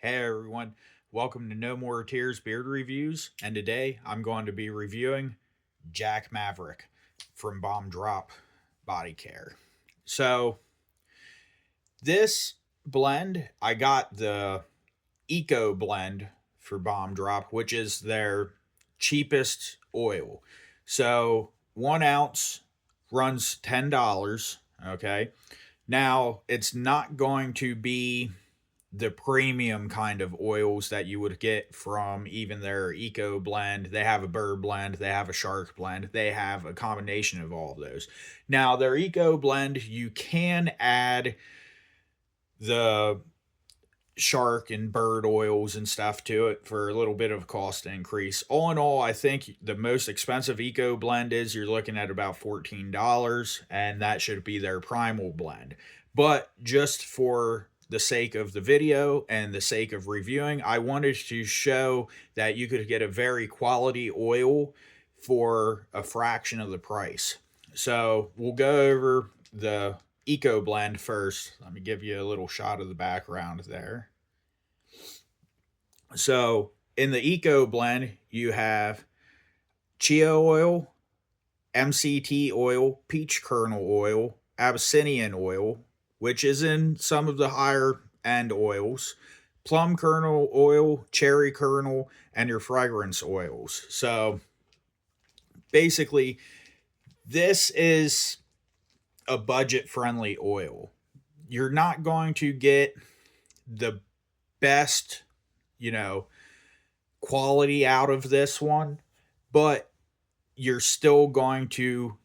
Hey everyone, welcome to No More Tears Beard Reviews, and today I'm going to be reviewing Jack Maverick from Bomb Drop Body Care. So, this blend, I got the Eco blend for Bomb Drop, which is their cheapest oil. So, 1 ounce runs $10. Okay. Now, it's not going to be the premium kind of oils that you would get from even their eco blend. They have a bird blend, they have a shark blend, they have a combination of all of those. Now, their eco blend, you can add the shark and bird oils and stuff to it for a little bit of cost increase. All in all, I think the most expensive eco blend is you're looking at about $14, and that should be their primal blend. But just for the sake of the video and the sake of reviewing, I wanted to show that you could get a very quality oil for a fraction of the price. So we'll go over the Eco blend first. Let me give you a little shot of the background there. So in the Eco blend, you have chia oil, MCT oil, peach kernel oil, Abyssinian oil, which is in some of the higher end oils, plum kernel oil, cherry kernel, and your fragrance oils. So basically, this is a budget friendly oil. You're not going to get the best, quality out of this one, but you're still going to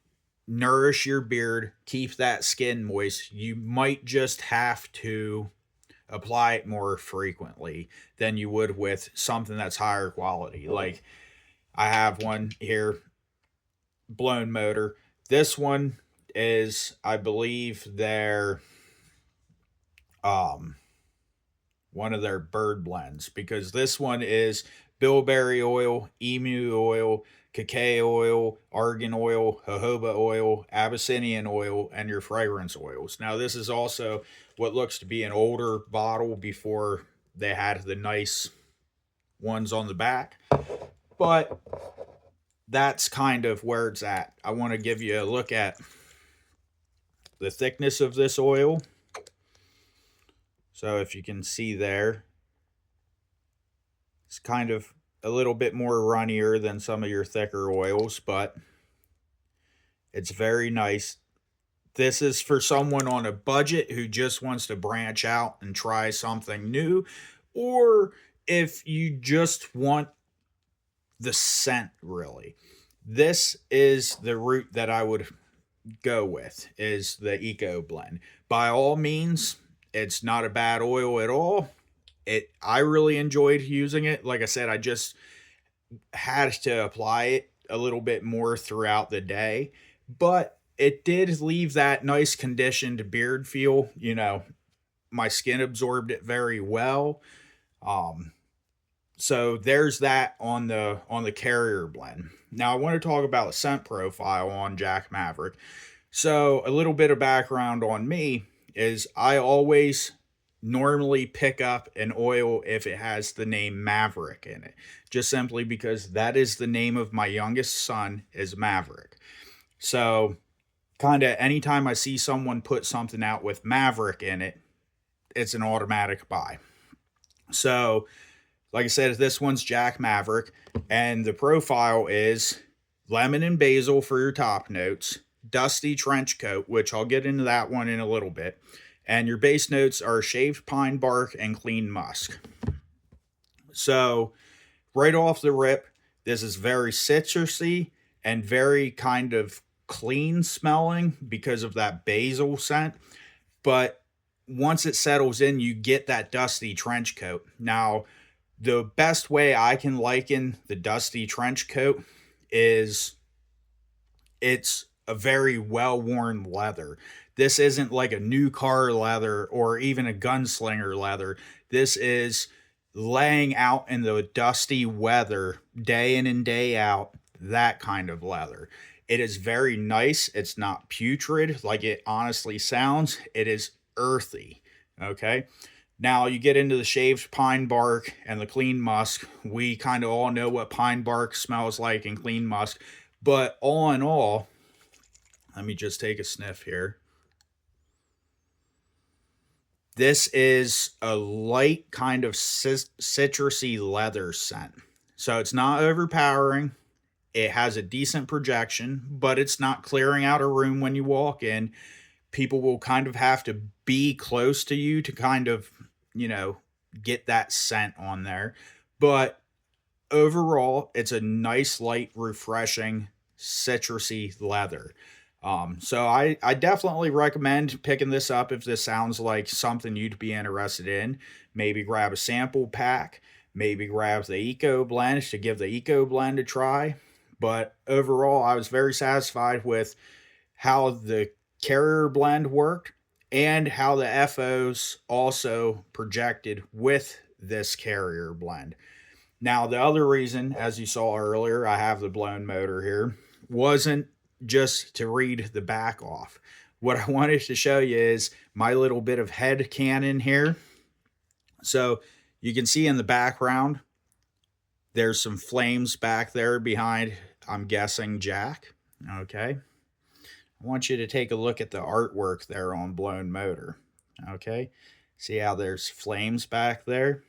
nourish your beard, keep that skin moist. You might just have to apply it more frequently than you would with something that's higher quality. Like I have one here, blown motor. This one is, I believe, um one of their bird blends, because this one is bilberry oil, emu oil, cacao oil, argan oil, jojoba oil, Abyssinian oil, and your fragrance oils. Now, this is also what looks to be an older bottle before they had the nice ones on the back, but that's kind of where it's at. I want to give you a look at the thickness of this oil. So if you can see there, it's kind of a little bit more runnier than some of your thicker oils, but it's very nice. This is for someone on a budget who just wants to branch out and try something new, or if you just want the scent, really. This is the route that I would go with, is the Eco blend. By all means, it's not a bad oil at all. I really enjoyed using it. Like I said, I just had to apply it a little bit more throughout the day, but it did leave that nice conditioned beard feel. My skin absorbed it very well. Um, so there's that on the carrier blend. Now I want to talk about scent profile on Jack Maverick. So a little bit of background on me is I always normally pick up an oil if it has the name Maverick in it, just simply because that is the name of my youngest son, is Maverick. So kind of anytime I see someone put something out with Maverick in it, it's an automatic buy. So like I said, this one's Jack Maverick, and the profile is lemon and basil for your top notes, dusty trench coat, which I'll get into that one in a little bit, and your base notes are shaved pine bark and clean musk. So right off the rip, this is very citrusy and very kind of clean smelling because of that basil scent. But once it settles in, you get that dusty trench coat. Now, the best way I can liken the dusty trench coat is it's a very well-worn leather. This isn't like a new car leather or even a gunslinger leather. This is laying out in the dusty weather day in and day out, that kind of leather. It is very nice. It's not putrid like it honestly sounds. It is earthy. Okay. Now you get into the shaved pine bark and the clean musk. We kind of all know what pine bark smells like and clean musk. But all in all, let me just take a sniff here. This is a light kind of citrusy leather scent. So it's not overpowering. It has a decent projection, but it's not clearing out a room when you walk in. People will kind of have to be close to you to kind of, you know, get that scent on there. But overall, it's a nice, light, refreshing, citrusy leather. So I definitely recommend picking this up if this sounds like something you'd be interested in. Maybe grab a sample pack, maybe grab the Eco Blend to give the Eco Blend a try. But overall, I was very satisfied with how the carrier blend worked and how the FOs also projected with this carrier blend. Now, the other reason, as you saw earlier, I have the blown motor here, wasn't just to read the back off. What I wanted to show you is my little bit of head cannon here. So you can see in the background, there's some flames back there behind, I'm guessing, Jack. Okay. I want you to take a look at the artwork there on Blown Motor. Okay. See how there's flames back there?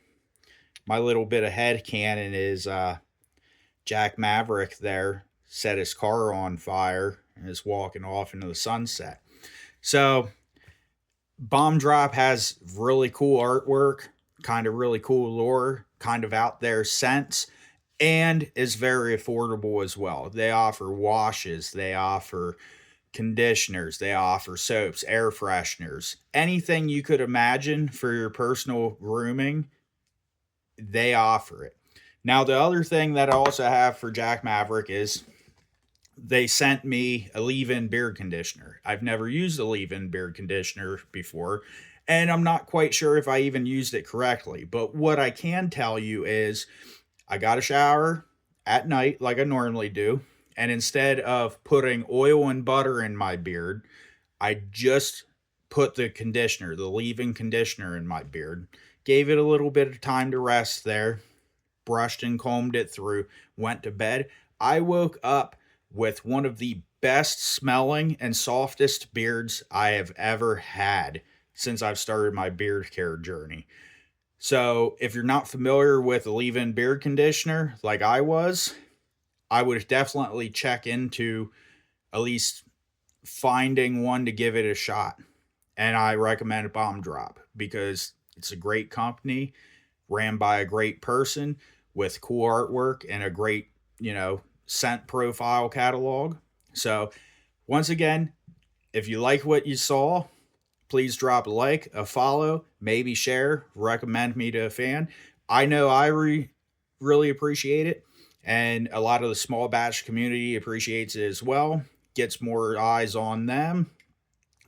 My little bit of head cannon is Jack Maverick there set his car on fire and is walking off into the sunset. So Bomb Drop has really cool artwork, kind of really cool lore, kind of out there scents, and is very affordable as well. They offer washes, they offer conditioners, they offer soaps, air fresheners, anything you could imagine for your personal grooming, they offer it. Now, the other thing that I also have for Jack Maverick is they sent me a leave-in beard conditioner. I've never used a leave-in beard conditioner before, and I'm not quite sure if I even used it correctly. But what I can tell you is I got a shower at night like I normally do, and instead of putting oil and butter in my beard, I just put the conditioner, the leave-in conditioner in my beard, gave it a little bit of time to rest there, brushed and combed it through, went to bed. I woke up with one of the best smelling and softest beards I have ever had since I've started my beard care journey. So if you're not familiar with a leave-in beard conditioner like I was, I would definitely check into at least finding one to give it a shot. And I recommend Bomb Drop because it's a great company, ran by a great person with cool artwork and a great, scent profile catalog. So once again, if you like what you saw, please drop a like, a follow, maybe share, recommend me to a fan. I know I really appreciate it, and a lot of the small batch community appreciates it as well, gets more eyes on them,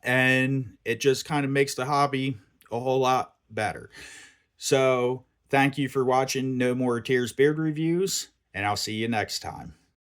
and it just kind of makes the hobby a whole lot better. So thank you for watching No More Tears Beard Reviews, and I'll see you next time.